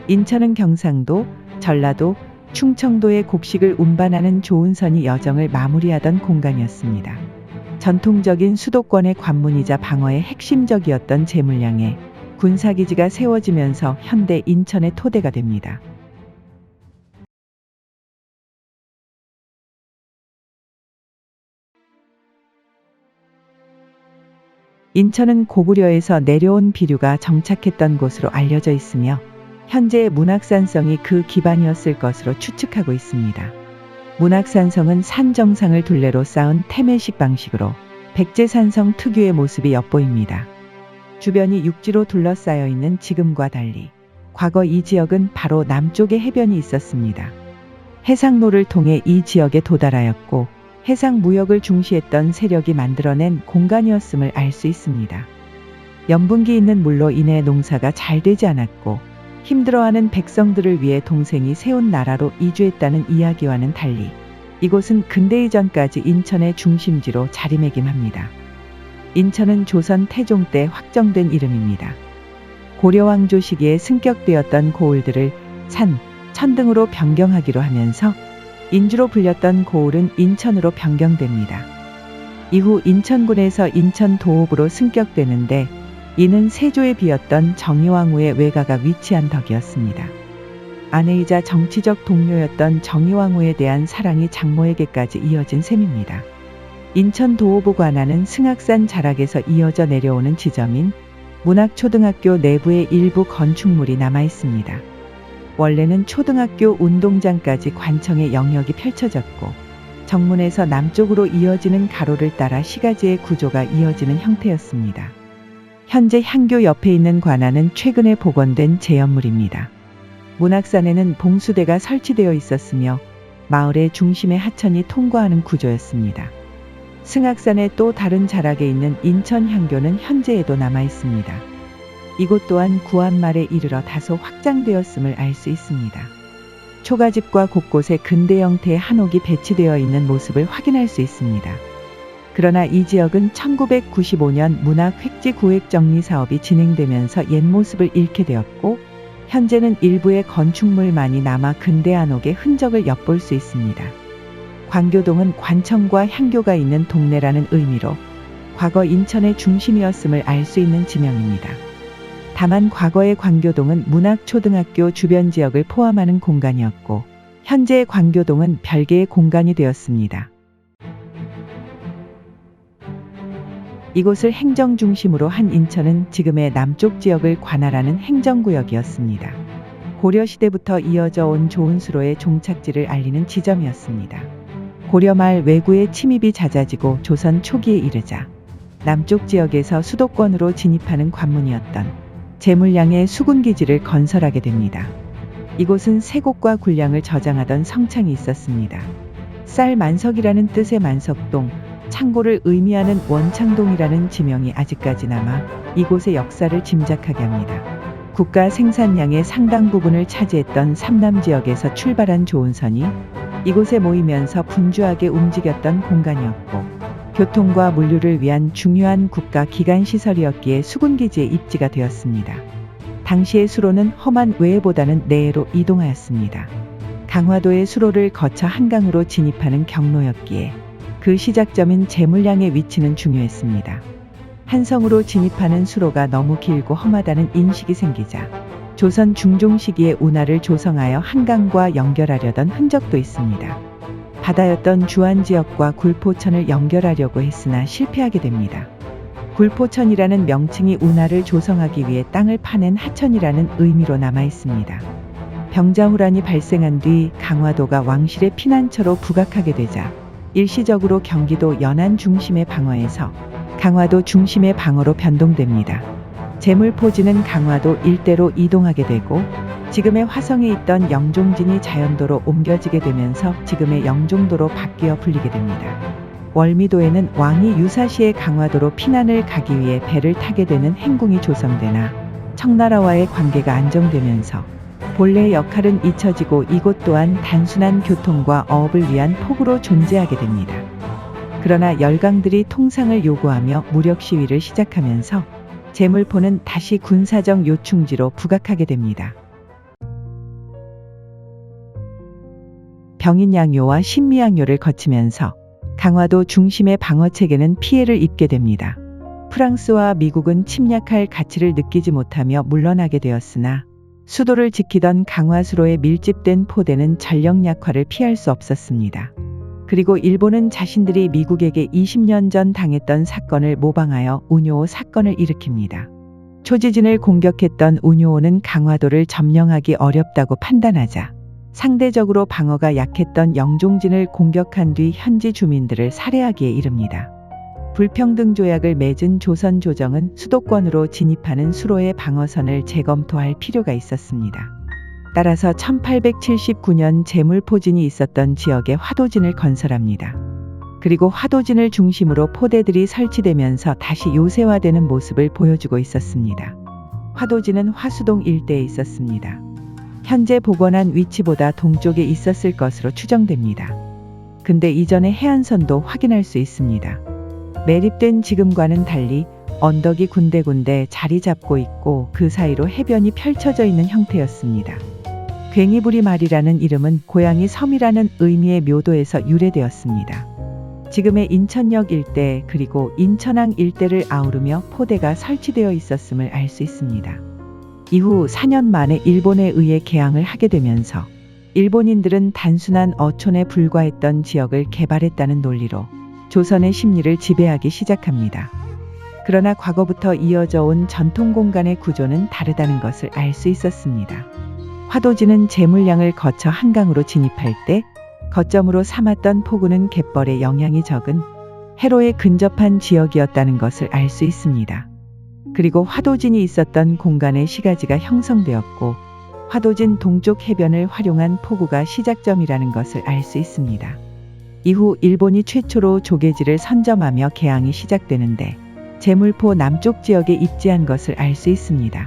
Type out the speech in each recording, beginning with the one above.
인천은 경상도, 전라도, 충청도의 곡식을 운반하는 조은선이 여정을 마무리하던 공간이었습니다. 전통적인 수도권의 관문이자 방어에 핵심적이었던 제물량에 군사기지가 세워지면서 현대 인천의 토대가 됩니다. 인천은 고구려에서 내려온 비류가 정착했던 곳으로 알려져 있으며 현재의 문학산성이 그 기반이었을 것으로 추측하고 있습니다. 문학산성은 산 정상을 둘레로 쌓은 태매식 방식으로 백제산성 특유의 모습이 엿보입니다. 주변이 육지로 둘러싸여 있는 지금과 달리 과거 이 지역은 바로 남쪽에 해변이 있었습니다. 해상로를 통해 이 지역에 도달하였고 해상 무역을 중시했던 세력이 만들어낸 공간이었음을 알 수 있습니다. 염분기 있는 물로 인해 농사가 잘 되지 않았고 힘들어하는 백성들을 위해 동생이 세운 나라로 이주했다는 이야기와는 달리 이곳은 근대 이전까지 인천의 중심지로 자리매김합니다. 인천은 조선 태종 때 확정된 이름입니다. 고려 왕조 시기에 승격되었던 고을들을 산, 천 등으로 변경하기로 하면서 인주로 불렸던 고을은 인천으로 변경됩니다. 이후 인천군에서 인천도읍으로 승격되는데 이는 세조에 비었던 정의왕후의 외가가 위치한 덕이었습니다. 아내이자 정치적 동료였던 정의왕후에 대한 사랑이 장모에게까지 이어진 셈입니다. 인천도읍의 관하는 승악산 자락에서 이어져 내려오는 지점인 문학초등학교 내부의 일부 건축물이 남아있습니다. 원래는 초등학교 운동장까지 관청의 영역이 펼쳐졌고 정문에서 남쪽으로 이어지는 가로를 따라 시가지의 구조가 이어지는 형태였습니다. 현재 향교 옆에 있는 관아는 최근에 복원된 제연물입니다. 문학산에는 봉수대가 설치되어 있었으며 마을의 중심에 하천이 통과하는 구조였습니다. 승악산의 또 다른 자락에 있는 인천향교는 현재에도 남아 있습니다. 이곳 또한 구한말에 이르러 다소 확장되었음을 알 수 있습니다. 초가집과 곳곳에 근대 형태의 한옥이 배치되어 있는 모습을 확인할 수 있습니다. 그러나 이 지역은 1995년 문학 획지 구획 정리 사업이 진행되면서 옛 모습을 잃게 되었고 현재는 일부의 건축물만이 남아 근대 한옥의 흔적을 엿볼 수 있습니다. 광교동은 관청과 향교가 있는 동네라는 의미로 과거 인천의 중심이었음을 알 수 있는 지명입니다. 다만 과거의 광교동은 문학초등학교 주변 지역을 포함하는 공간이었고 현재의 광교동은 별개의 공간이 되었습니다. 이곳을 행정중심으로 한 인천은 지금의 남쪽 지역을 관할하는 행정구역이었습니다. 고려시대부터 이어져 온 조은수로의 종착지를 알리는 지점이었습니다. 고려 말 왜구의 침입이 잦아지고 조선 초기에 이르자 남쪽 지역에서 수도권으로 진입하는 관문이었던 제물량의 수군기지를 건설하게 됩니다. 이곳은 세곡과 군량을 저장하던 성창이 있었습니다. 쌀 만석이라는 뜻의 만석동, 창고를 의미하는 원창동이라는 지명이 아직까지 남아 이곳의 역사를 짐작하게 합니다. 국가 생산량의 상당 부분을 차지했던 삼남 지역에서 출발한 조은선이 이곳에 모이면서 분주하게 움직였던 공간이었고 교통과 물류를 위한 중요한 국가 기관 시설이었기에 수군기지에 입지가 되었습니다. 당시의 수로는 험한 외해보다는 내해로 이동하였습니다. 강화도의 수로를 거쳐 한강으로 진입하는 경로였기에 그 시작점인 제물량의 위치는 중요했습니다. 한성으로 진입하는 수로가 너무 길고 험하다는 인식이 생기자 조선 중종 시기에 운하를 조성하여 한강과 연결하려던 흔적도 있습니다. 바다였던 주안지역과 굴포천을 연결하려고 했으나 실패하게 됩니다. 굴포천이라는 명칭이 운하를 조성하기 위해 땅을 파낸 하천이라는 의미로 남아 있습니다. 병자호란이 발생한 뒤 강화도가 왕실의 피난처로 부각하게 되자 일시적으로 경기도 연안 중심의 방어에서 강화도 중심의 방어로 변동됩니다. 제물포지는 강화도 일대로 이동하게 되고 지금의 화성에 있던 영종진이 자연도로 옮겨지게 되면서 지금의 영종도로 바뀌어 불리게 됩니다. 월미도에는 왕이 유사시에 강화도로 피난을 가기 위해 배를 타게 되는 행궁이 조성되나 청나라와의 관계가 안정되면서 본래의 역할은 잊혀지고 이곳 또한 단순한 교통과 어업을 위한 포구로 존재하게 됩니다. 그러나 열강들이 통상을 요구하며 무력 시위를 시작하면서 제물포는 다시 군사적 요충지로 부각하게 됩니다. 병인양요와 신미양요를 거치면서 강화도 중심의 방어체계는 피해를 입게 됩니다. 프랑스와 미국은 침략할 가치를 느끼지 못하며 물러나게 되었으나 수도를 지키던 강화수로에 밀집된 포대는 전력 약화를 피할 수 없었습니다. 그리고 일본은 자신들이 미국에게 20년 전 당했던 사건을 모방하여 운요호 사건을 일으킵니다. 초지진을 공격했던 운요호는 강화도를 점령하기 어렵다고 판단하자 상대적으로 방어가 약했던 영종진을 공격한 뒤 현지 주민들을 살해하기에 이릅니다. 불평등 조약을 맺은 조선 조정은 수도권으로 진입하는 수로의 방어선을 재검토할 필요가 있었습니다. 따라서 1879년 제물포진이 있었던 지역에 화도진을 건설합니다. 그리고 화도진을 중심으로 포대들이 설치되면서 다시 요새화되는 모습을 보여주고 있었습니다. 화도진은 화수동 일대에 있었습니다. 현재 복원한 위치보다 동쪽에 있었을 것으로 추정됩니다. 근데 이전의 해안선도 확인할 수 있습니다. 매립된 지금과는 달리 언덕이 군데군데 자리 잡고 있고 그 사이로 해변이 펼쳐져 있는 형태였습니다. 괭이부리말이라는 이름은 고양이 섬이라는 의미의 묘도에서 유래되었습니다. 지금의 인천역 일대 그리고 인천항 일대를 아우르며 포대가 설치되어 있었음을 알 수 있습니다. 이후 4년 만에 일본에 의해 개항을 하게 되면서 일본인들은 단순한 어촌에 불과했던 지역을 개발했다는 논리로 조선의 심리를 지배하기 시작합니다. 그러나 과거부터 이어져 온 전통 공간의 구조는 다르다는 것을 알 수 있었습니다. 화도진은 제물량을 거쳐 한강으로 진입할 때 거점으로 삼았던 포구는 갯벌의 영향이 적은 해로에 근접한 지역이었다는 것을 알 수 있습니다. 그리고 화도진이 있었던 공간에 시가지가 형성되었고 화도진 동쪽 해변을 활용한 포구가 시작점이라는 것을 알 수 있습니다. 이후 일본이 최초로 조개지를 선점하며 개항이 시작되는데 제물포 남쪽 지역에 입지한 것을 알 수 있습니다.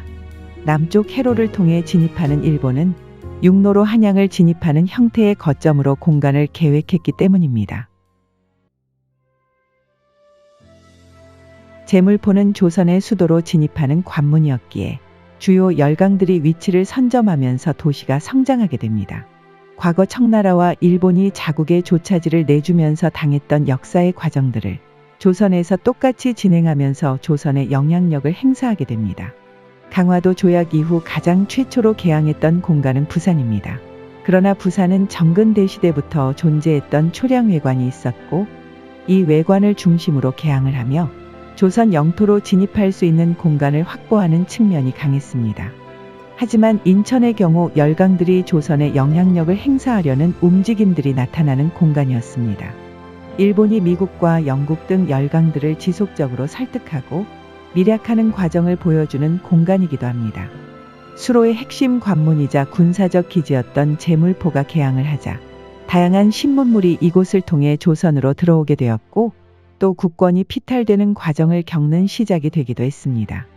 남쪽 해로를 통해 진입하는 일본은 육로로 한양을 진입하는 형태의 거점으로 공간을 계획했기 때문입니다. 제물포는 조선의 수도로 진입하는 관문이었기에 주요 열강들이 위치를 선점하면서 도시가 성장하게 됩니다. 과거 청나라와 일본이 자국의 조차지를 내주면서 당했던 역사의 과정들을 조선에서 똑같이 진행하면서 조선의 영향력을 행사하게 됩니다. 강화도 조약 이후 가장 최초로 개항했던 공간은 부산입니다. 그러나 부산은 정근대 시대부터 존재했던 초량회관이 있었고 이 외관을 중심으로 개항을 하며 조선 영토로 진입할 수 있는 공간을 확보하는 측면이 강했습니다. 하지만 인천의 경우 열강들이 조선의 영향력을 행사하려는 움직임들이 나타나는 공간이었습니다. 일본이 미국과 영국 등 열강들을 지속적으로 설득하고 밀약하는 과정을 보여주는 공간이기도 합니다. 수로의 핵심 관문이자 군사적 기지였던 제물포가 개항을 하자 다양한 신문물이 이곳을 통해 조선으로 들어오게 되었고 또 국권이 피탈되는 과정을 겪는 시작이 되기도 했습니다.